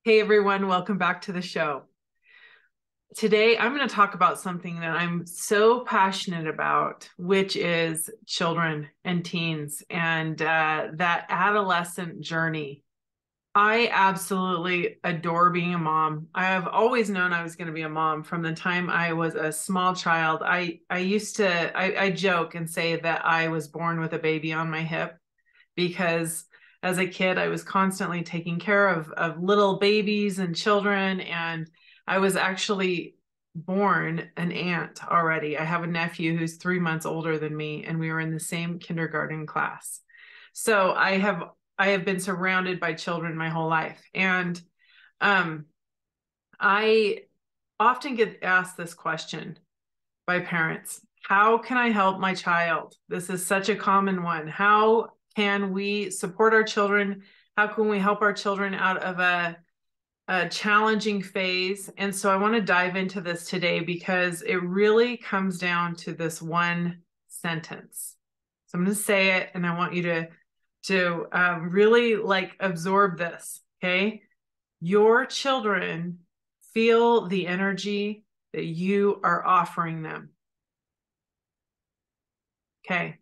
Hey everyone, welcome back to the show. Today I'm going to talk about something that I'm so passionate about, which is children and teens and that adolescent journey. I absolutely adore being a mom. I have always known I was going to be a mom from the time I was a small child. I joke and say that I was born with a baby on my hip because as a kid, I was constantly taking care of little babies and children. And I was actually born an aunt already. I have a nephew who's 3 months older than me, and we were in the same kindergarten class. So I have been surrounded by children my whole life. And um, I often get asked this question by parents. How can I help my child? This is such a common one. How can we support our children? How can we help our children out of a challenging phase? And so I want to dive into this today because it really comes down to this one sentence. So I'm going to say it, and I want you to really absorb this. Okay, your children feel the energy that you are offering them. Okay.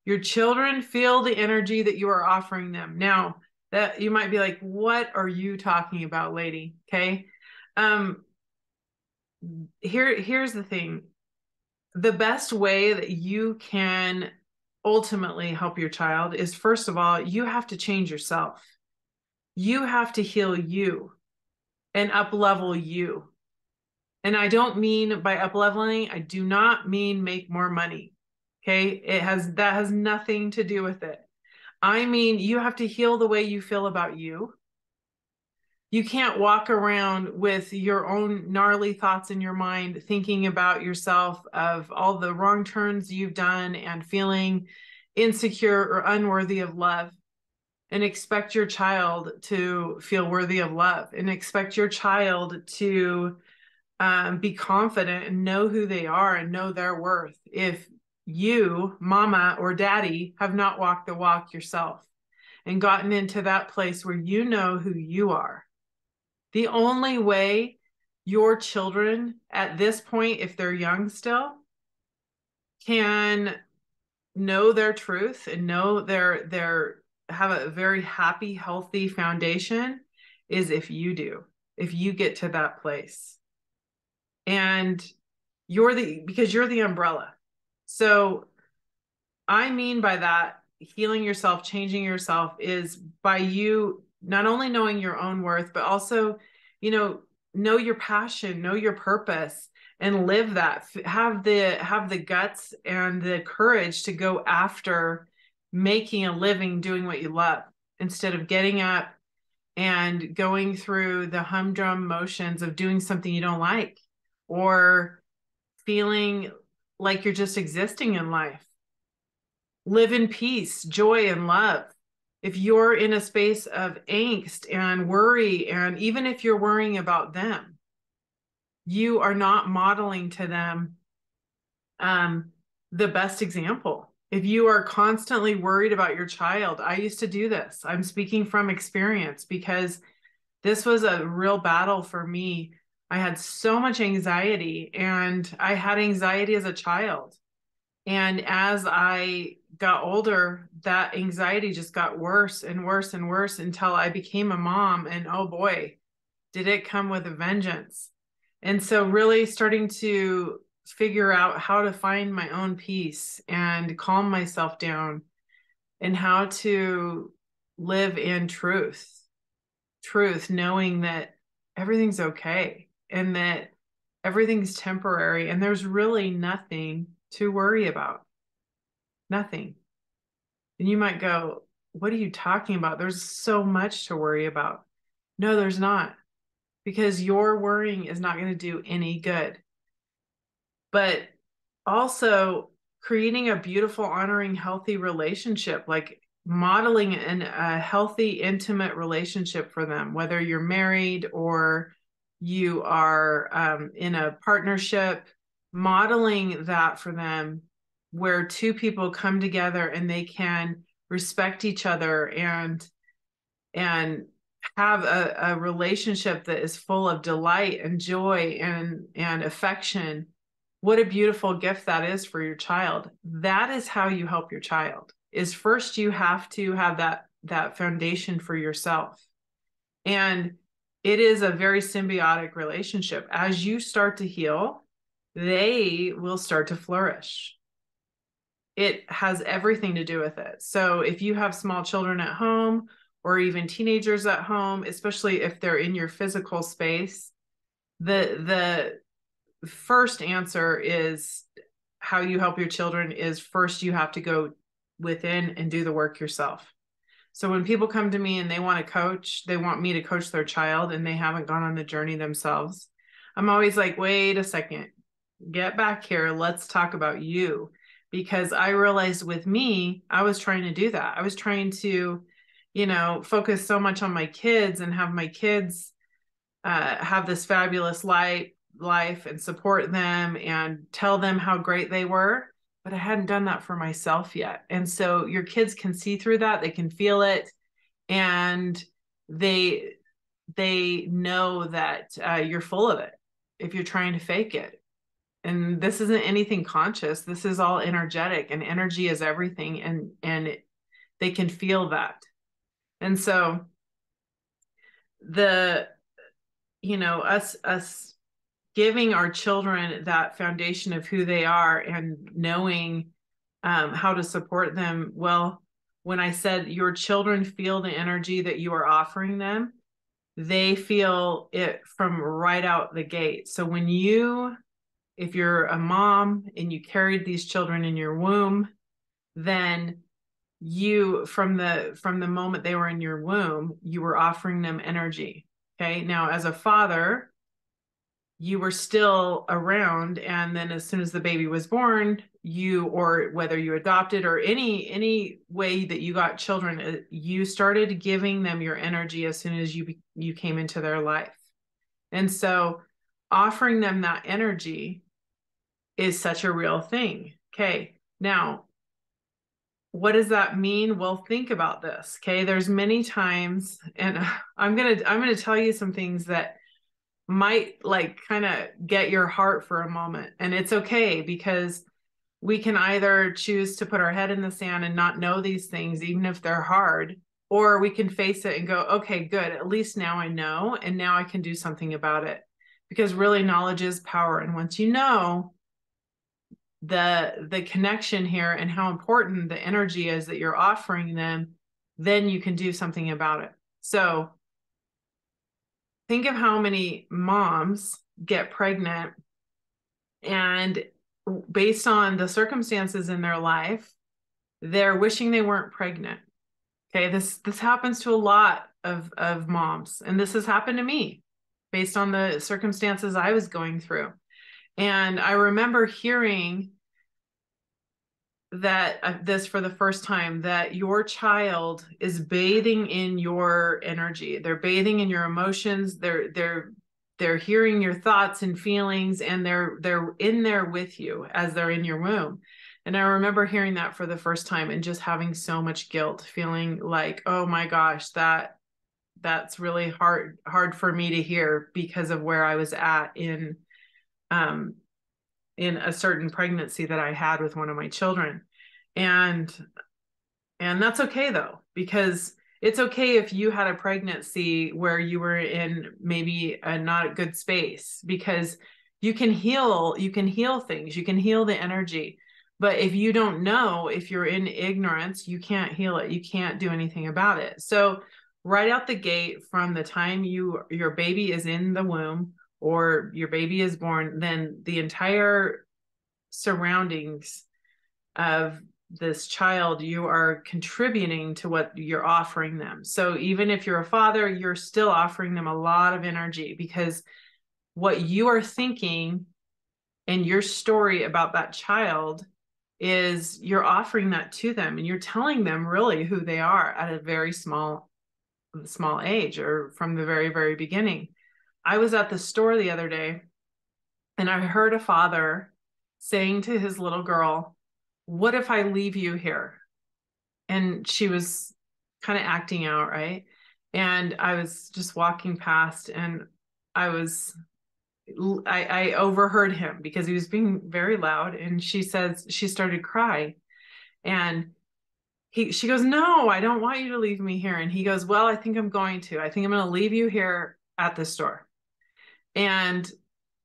Your children feel the energy that you are offering them. Now, that you might be like, what are you talking about, lady? Okay. Um, here's the thing. The best way that you can ultimately help your child is, first of all, you have to change yourself. You have to heal you and up level you. And I don't mean by up leveling, I do not mean make more money. Okay. That has nothing to do with it. I mean, you have to heal the way you feel about you. You can't walk around with your own gnarly thoughts in your mind, thinking about yourself of all the wrong turns you've done and feeling insecure or unworthy of love, and expect your child to feel worthy of love, and expect your child to be confident and know who they are and know their worth if you, mama or daddy, have not walked the walk yourself and gotten into that place where you know who you are. The only way your children at this point, if they're young still, can know their truth and know their have a very happy, healthy foundation is if you do, if you get to that place. And because you're the umbrella. So I mean by that, healing yourself, changing yourself is by you not only knowing your own worth, but also, know your passion, know your purpose, and live that. Have the guts and the courage to go after making a living doing what you love, instead of getting up and going through the humdrum motions of doing something you don't like, or feeling like you're just existing in life. Live in peace, joy, and love. If you're in a space of angst and worry, and even if you're worrying about them, you are not modeling to them the best example. If you are constantly worried about your child, I used to do this. I'm speaking from experience because this was a real battle for me. I had so much anxiety, and I had anxiety as a child. And as I got older, that anxiety just got worse and worse and worse until I became a mom. And oh boy, did it come with a vengeance. And so, really starting to figure out how to find my own peace and calm myself down, and how to live in truth, knowing that everything's okay and that everything's temporary and there's really nothing to worry about. Nothing. And you might go, what are you talking about? There's so much to worry about. No, there's not, because your worrying is not going to do any good. But also creating a beautiful, honoring, healthy relationship, like modeling a healthy, intimate relationship for them, whether you're married or you are in a partnership, modeling that for them, where two people come together and they can respect each other and have a relationship that is full of delight and joy and affection, what a beautiful gift that is for your child. That is how you help your child. Is first you have to have that foundation for yourself. And it is a very symbiotic relationship. As you start to heal, they will start to flourish. It has everything to do with it. So if you have small children at home or even teenagers at home, especially if they're in your physical space, the first answer is how you help your children is first you have to go within and do the work yourself. So when people come to me and they want to coach, they want me to coach their child and they haven't gone on the journey themselves, I'm always like, wait a second, get back here. Let's talk about you. Because I realized with me, I was trying to do that. I was trying to, focus so much on my kids and have my kids have this fabulous life and support them and tell them how great they were. But I hadn't done that for myself yet. And so your kids can see through that. They can feel it. And they know that you're full of it if you're trying to fake it. And this isn't anything conscious. This is all energetic, and energy is everything. And they can feel that. And so us giving our children that foundation of who they are and knowing how to support them. Well, when I said your children feel the energy that you are offering them, they feel it from right out the gate. So if you're a mom and you carried these children in your womb, then from the moment they were in your womb, you were offering them energy. Okay. Now, as a father, you were still around. And then as soon as the baby was born, or whether you adopted or any way that you got children, you started giving them your energy as soon as you came into their life. And so offering them that energy is such a real thing. Okay. Now, what does that mean? Well, think about this. Okay. There's many times, and I'm going to tell you some things that might kind of get your heart for a moment. And it's okay, because we can either choose to put our head in the sand and not know these things, even if they're hard, or we can face it and go, okay, good. At least now I know, and now I can do something about it, because really knowledge is power. And once you know the connection here and how important the energy is that you're offering them, then you can do something about it. So think of how many moms get pregnant, and based on the circumstances in their life, they're wishing they weren't pregnant. Okay, this happens to a lot of moms, and this has happened to me based on the circumstances I was going through. And I remember hearing that this for the first time, that your child is bathing in your energy. They're bathing in your emotions. They're hearing your thoughts and feelings, and they're in there with you as they're in your womb. And I remember hearing that for the first time and just having so much guilt, feeling like, oh my gosh, that's really hard for me to hear because of where I was at in a certain pregnancy that I had with one of my children. And that's okay though, because it's okay if you had a pregnancy where you were in maybe a not good space, because you can heal things, you can heal the energy. But if you don't know, if you're in ignorance, you can't heal it. You can't do anything about it. So right out the gate, from the time your baby is in the womb or your baby is born, then the entire surroundings of this child, you are contributing to what you're offering them. So even if you're a father, you're still offering them a lot of energy, because what you are thinking and your story about that child is you're offering that to them, and you're telling them really who they are at a very small age, or from the very, very beginning. I was at the store the other day, and I heard a father saying to his little girl, "What if I leave you here?" And she was kind of acting out, right? And I was just walking past, and I overheard him because he was being very loud. And she says, she started crying. And she goes, "No, I don't want you to leave me here." And he goes, "Well, I think I'm going to. I think I'm going to leave you here at the store." And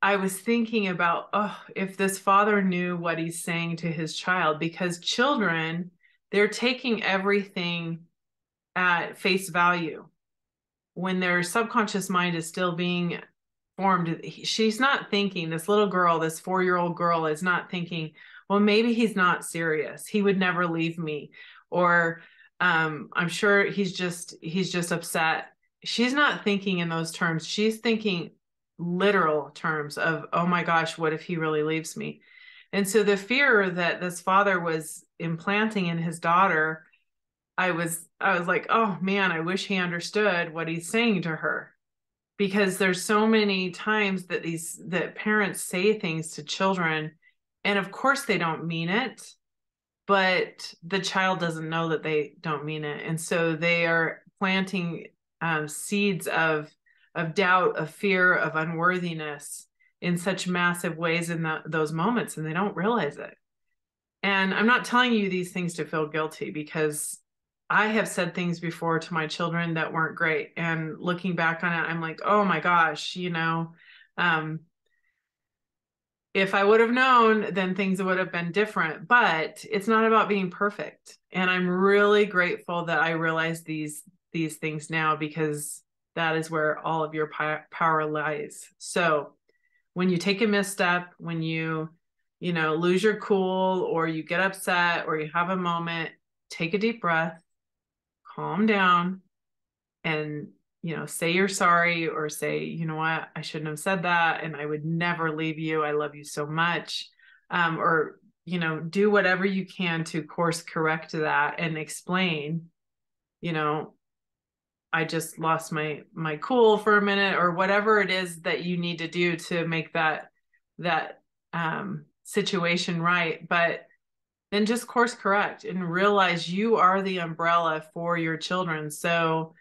I was thinking about, oh, if this father knew what he's saying to his child, because children, they're taking everything at face value when their subconscious mind is still being formed. She's not thinking, this little girl, this 4-year-old girl is not thinking, well, maybe he's not serious. He would never leave me. Or I'm sure he's just upset. She's not thinking in those terms. She's thinking literal terms of, oh my gosh, what if he really leaves me? And so the fear that this father was implanting in his daughter, I was like, oh man, I wish he understood what he's saying to her. Because there's so many times that parents say things to children, and of course they don't mean it, but the child doesn't know that they don't mean it. And so they are planting seeds of doubt, of fear, of unworthiness in such massive ways in those moments, and they don't realize it. And I'm not telling you these things to feel guilty, because I have said things before to my children that weren't great. And looking back on it, I'm like, oh my gosh, if I would have known, then things would have been different. But it's not about being perfect. And I'm really grateful that I realize these things now, because that is where all of your power lies. So when you take a misstep, when you lose your cool, or you get upset, or you have a moment, take a deep breath, calm down, and say you're sorry, or say, you know what, I shouldn't have said that, and I would never leave you, I love you so much. Or do whatever you can to course correct that and explain, I just lost my cool for a minute, or whatever it is that you need to do to make that situation right. But then just course correct and realize you are the umbrella for your children. So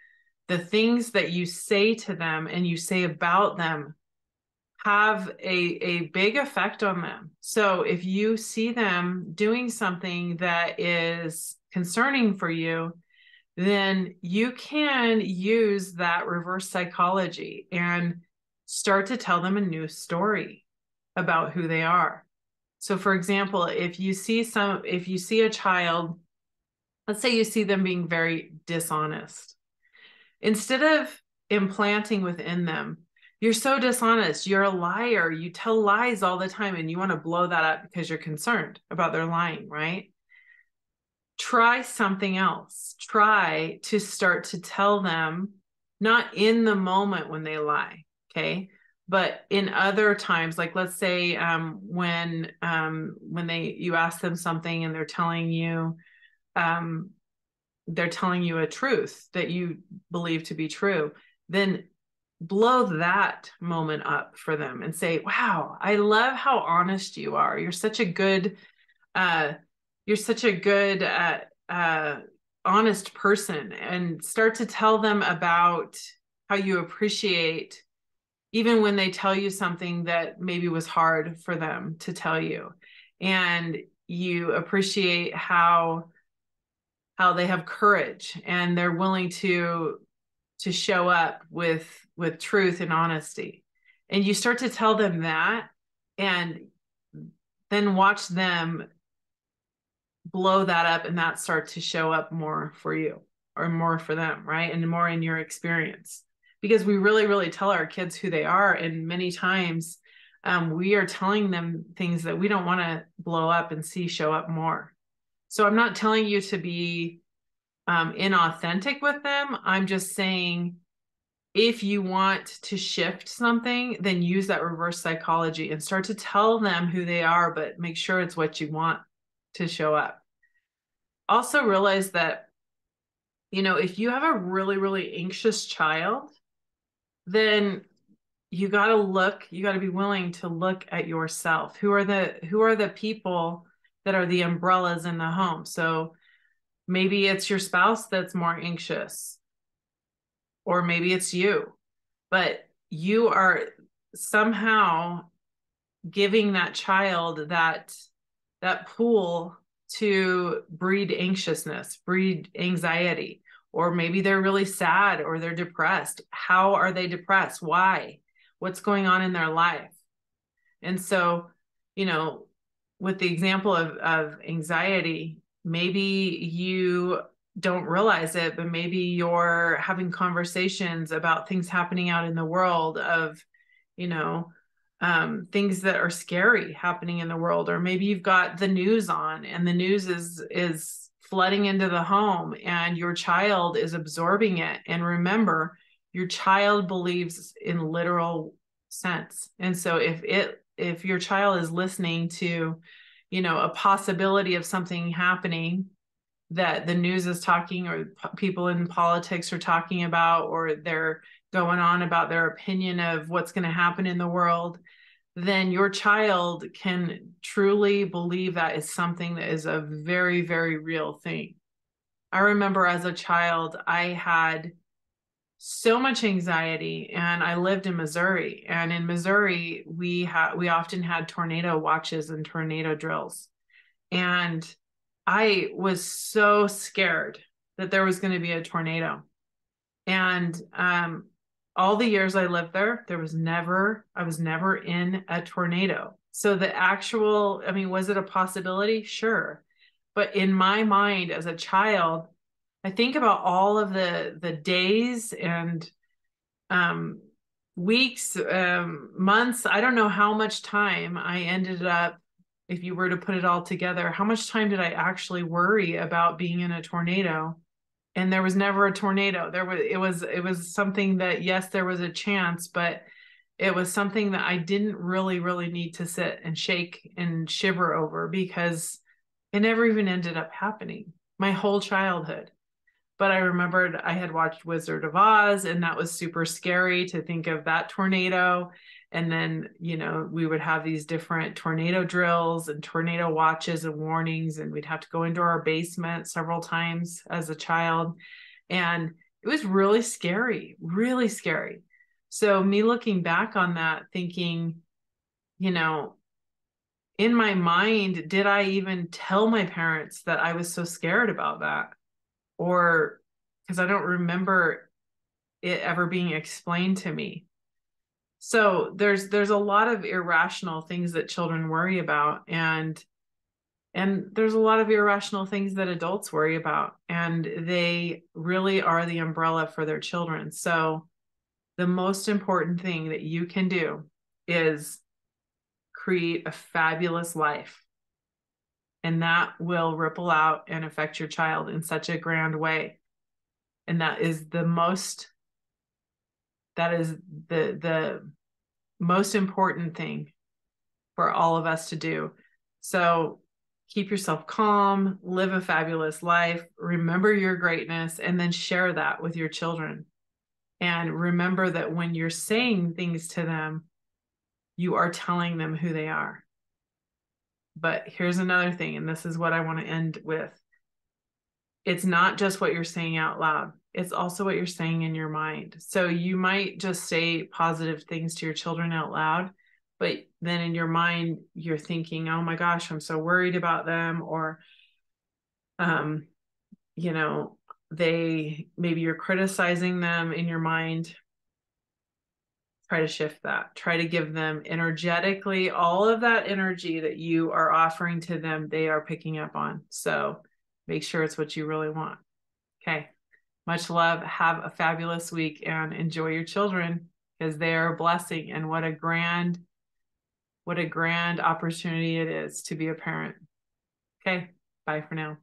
the things that you say to them and you say about them have a big effect on them. So if you see them doing something that is concerning for you, then you can use that reverse psychology and start to tell them a new story about who they are. So for example, if you see a child, let's say you see them being very dishonest, instead of implanting within them, you're so dishonest, you're a liar, you tell lies all the time, and you want to blow that up because you're concerned about their lying, right? Try something else. Try to start to tell them, not in the moment when they lie, okay, but in other times. Like, let's say when you ask them something and they're telling you a truth that you believe to be true, then blow that moment up for them and say, wow, I love how honest you are. You're such a good honest person. And start to tell them about how you appreciate, even when they tell you something that maybe was hard for them to tell you, and you appreciate how they have courage and they're willing to show up with truth and honesty. And you start to tell them that, and then watch them blow that up, and that start to show up more for you, or more for them, right? And more in your experience, because we really, really tell our kids who they are. And many times we are telling them things that we don't want to blow up and see show up more. So I'm not telling you to be inauthentic with them. I'm just saying, if you want to shift something, then use that reverse psychology and start to tell them who they are, but make sure it's what you want to show up. Also realize that, if you have a really, really anxious child, then you got to be willing to look at yourself. Who are the people that are the umbrellas in the home? So maybe it's your spouse that's more anxious. or maybe it's you, but you are somehow giving that child that pool to breed anxiousness, breed anxiety, or maybe they're really sad or they're depressed. How are they depressed? Why? What's going on in their life? And so, you know, with the example of anxiety, maybe you don't realize it, but maybe you're having conversations about things happening out in the world of, you know, things that are scary happening in the world, or maybe you've got the news on and the news is flooding into the home and your child is absorbing it. And remember, your child believes in literal sense. And so if your child is listening to, you know, a possibility of something happening that the news is talking, or people in politics are talking about, or they're going on about their opinion of what's going to happen in the world, then your child can truly believe that is something that is a very, very real thing. I remember as a child, I had so much anxiety, and I lived in Missouri, and in Missouri we often had tornado watches and tornado drills, and I was so scared that there was going to be a tornado. And all the years I lived there, I was never in a tornado. So the actual, I mean, was it a possibility? Sure. But in my mind as a child, I think about all of the days and weeks, months. I don't know how much time I ended up, if you were to put it all together, how much time did I actually worry about being in a tornado? And there was never a tornado. It was something that, yes, there was a chance, but it was something that I didn't really need to sit and shake and shiver over, because it never even ended up happening my whole childhood. But I remembered I had watched Wizard of Oz, and that was super scary to think of that tornado. And then, you know, we would have these different tornado drills and tornado watches and warnings, and we'd have to go into our basement several times as a child. And it was really scary, really scary. So, me looking back on that, thinking, you know, in my mind, did I even tell my parents that I was so scared about that? Or because I don't remember it ever being explained to me. So there's a lot of irrational things that children worry about, and there's a lot of irrational things that adults worry about, and they really are the umbrella for their children. So the most important thing that you can do is create a fabulous life, and that will ripple out and affect your child in such a grand way. And that is the most important thing for all of us to do. So keep yourself calm, live a fabulous life, remember your greatness, and then share that with your children. And remember that when you're saying things to them, you are telling them who they are. But here's another thing, and this is what I want to end with. It's not just what you're saying out loud. It's also what you're saying in your mind. So you might just say positive things to your children out loud, but then in your mind, you're thinking, oh my gosh, I'm so worried about them. Or, you know, maybe you're criticizing them in your mind. Try to shift that. Try to give them energetically all of that energy that you are offering to them, they are picking up on. So make sure it's what you really want. Okay. Much love. Have a fabulous week and enjoy your children, because they are a blessing, and what a grand opportunity it is to be a parent. Okay. Bye for now.